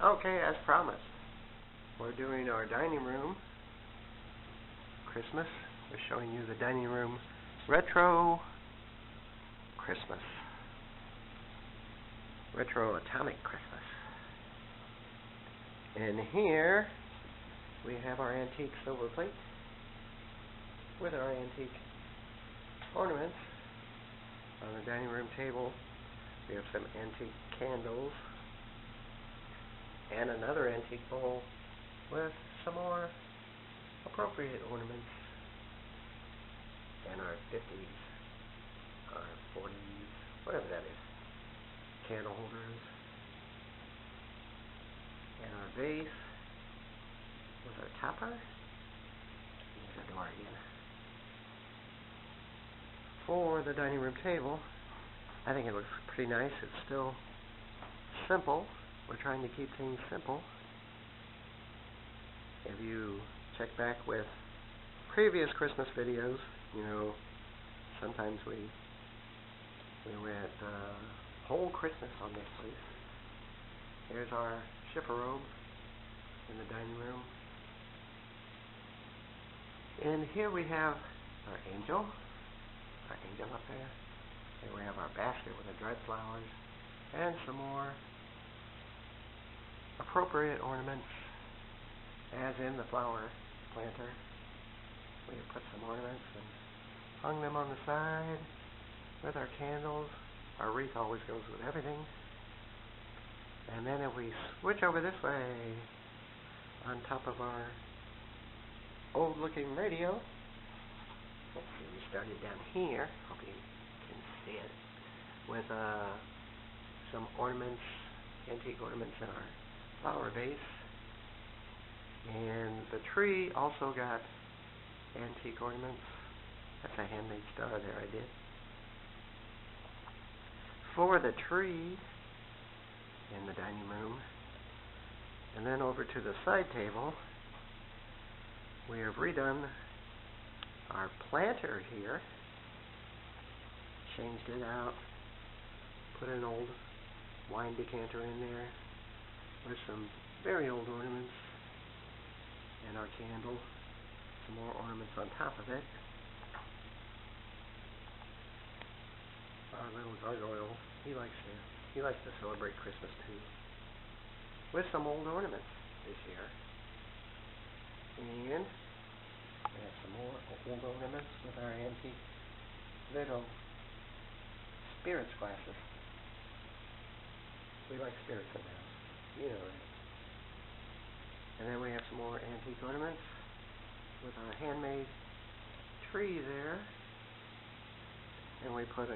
Okay, as promised, we're doing our dining room Christmas. We're showing you the dining room retro Christmas. Retro atomic Christmas. And here we have our antique silver plate with our antique ornaments. On the dining room table we have some antique candles and another antique bowl with some more appropriate ornaments, and our 50s, our 40s, whatever that is, candle holders, and our vase with our topper. There's a door again. For the dining room table, I think it looks pretty nice. It's still simple. We're trying to keep things simple. If you check back with previous Christmas videos, you know, sometimes we went whole Christmas on this place. Here's our shipper robe in the dining room. And here we have our angel up there. Here we have our basket with the dried flowers and some more appropriate ornaments, as in the flower planter. We have put some ornaments and hung them on the side with our candles. Our wreath always goes with everything. And then if we switch over this way, on top of our old looking radio, let's see, we started down here, hope you can see it, with some ornaments, antique ornaments in our flower vase. And the tree also got antique ornaments. That's a handmade star there I did. For the tree in the dining room, and then over to the side table, we have redone our planter here, changed it out, put an old wine decanter in there with some very old ornaments, and our candle, some more ornaments on top of it. Our little gargoyle, he likes to celebrate Christmas too, with some old ornaments this year. And we have some more old ornaments with our antique little spirits glasses. We like spirits in the house, you know that. And then we have some more antique ornaments with our handmade tree there. And we put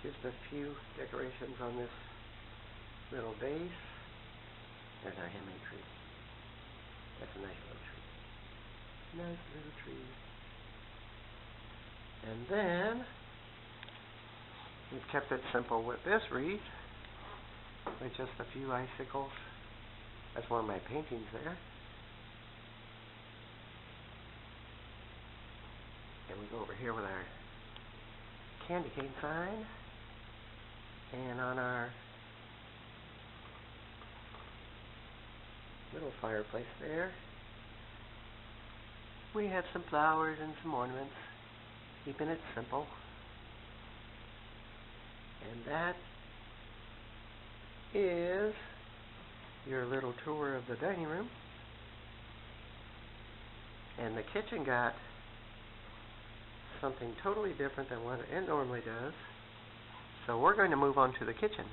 just a few decorations on this little vase. There's our handmade tree. That's a nice little tree. Nice little tree. And then we've kept it simple with this wreath, with just a few icicles. That's one of my paintings there. And we go over here with our candy cane sign. And on our little fireplace there, we have some flowers and some ornaments, keeping it simple. And that is your little tour of the dining room. And the kitchen got something totally different than what it normally does. So we're going to move on to the kitchen.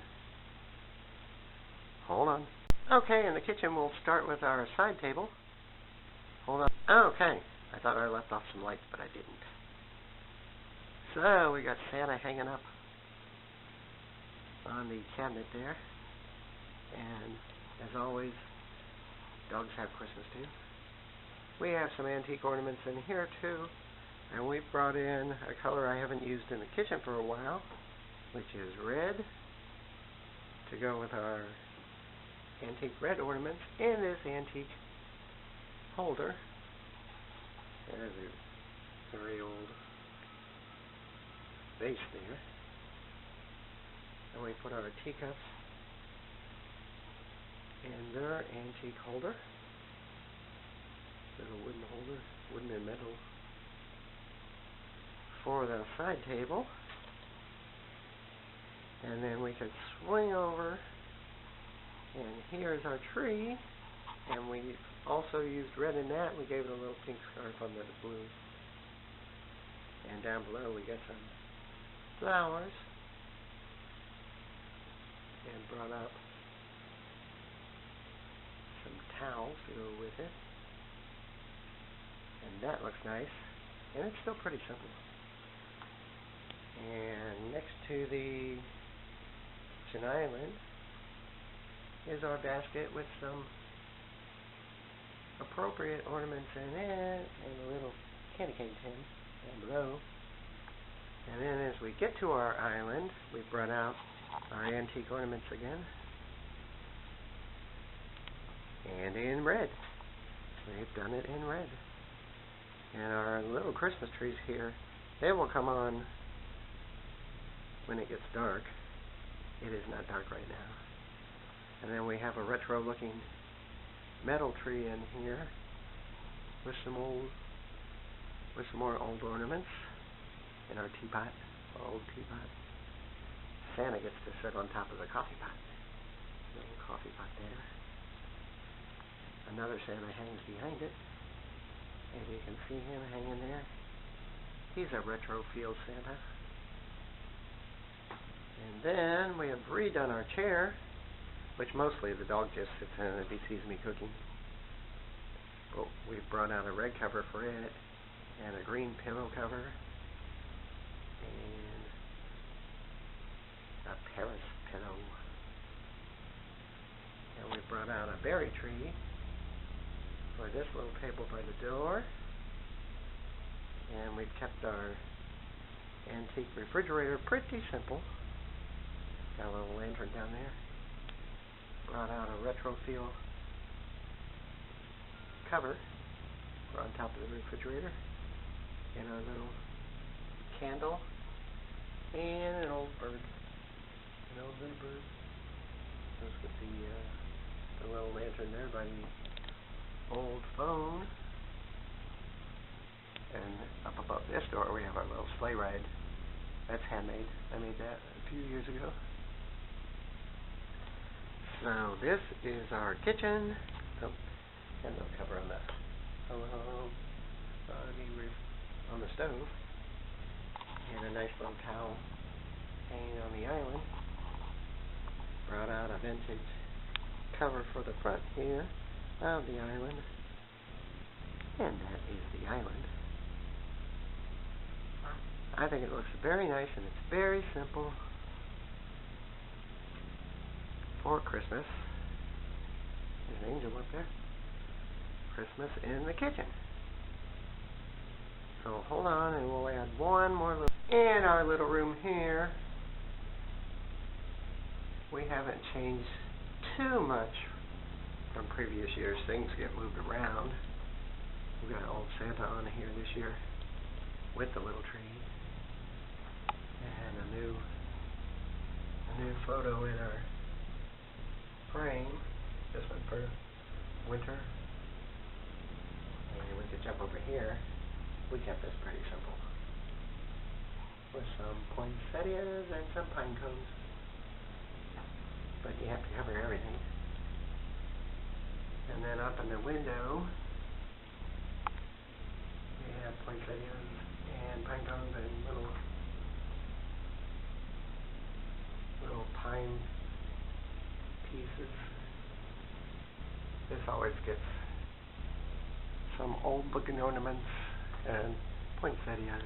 Hold on. Okay, in the kitchen we'll start with our side table. Hold on. Okay, I thought I left off some lights, but I didn't. So we got Santa hanging up on the cabinet there. And as always, dogs have Christmas too. We have some antique ornaments in here too. And we've brought in a color I haven't used in the kitchen for a while, which is red, to go with our antique red ornaments in this antique holder. There's a very old vase there. And we put our teacups And their antique holder. Little wooden holder, wooden and metal. For the side table. And then we could swing over, and here's our tree. And we also used red in that. We gave it a little pink scarf on the blue. And down below we got some flowers. And brought up some towels to go with it. And that looks nice. And it's still pretty simple. And next to the kitchen island is our basket with some appropriate ornaments in it, and a little candy cane tin down below. And then as we get to our island, we brought out our antique ornaments again. And in red. We've done it in red. And our little Christmas trees here, they will come on when it gets dark. It is not dark right now. And then we have a retro looking metal tree in here with some more old ornaments in our teapot, our old teapot. Santa gets to sit on top of the coffee pot. Little coffee pot there. Another Santa hangs behind it. And you can see him hanging there. He's a retro field Santa. And then we have redone our chair, which mostly the dog just sits in if he sees me cooking. But we've brought out a red cover for it, and a green pillow cover, and a Paris pillow. And we brought out a berry tree for this little table by the door. And we've kept our antique refrigerator pretty simple. Got a little lantern down there. Brought out a retro feel cover for on top of the refrigerator. And our little candle. And an old bird. An old little bird. Goes with the little lantern there by the old phone. And up above this door we have our little sleigh ride. That's handmade. I made that a few years ago. So this is our kitchen. Oh, and the cover on the on the stove. And a nice little towel hanging on the island. Brought out a vintage cover for the front here of the island. And that is the island. I think it looks very nice, and it's very simple for Christmas. There's an angel up there. Christmas in the kitchen. So hold on, and we'll add one more little. In our little room here, we haven't changed too much from previous years. Things get moved around. We've got an old Santa on here this year with the little tree. And a new photo in our frame. This one for winter. And we could jump over here. We kept this pretty simple. With some poinsettias and some pine cones. But you have to cover everything. And then up in the window, we have poinsettias and pine cones and little pine pieces. This always gets some old looking ornaments and poinsettias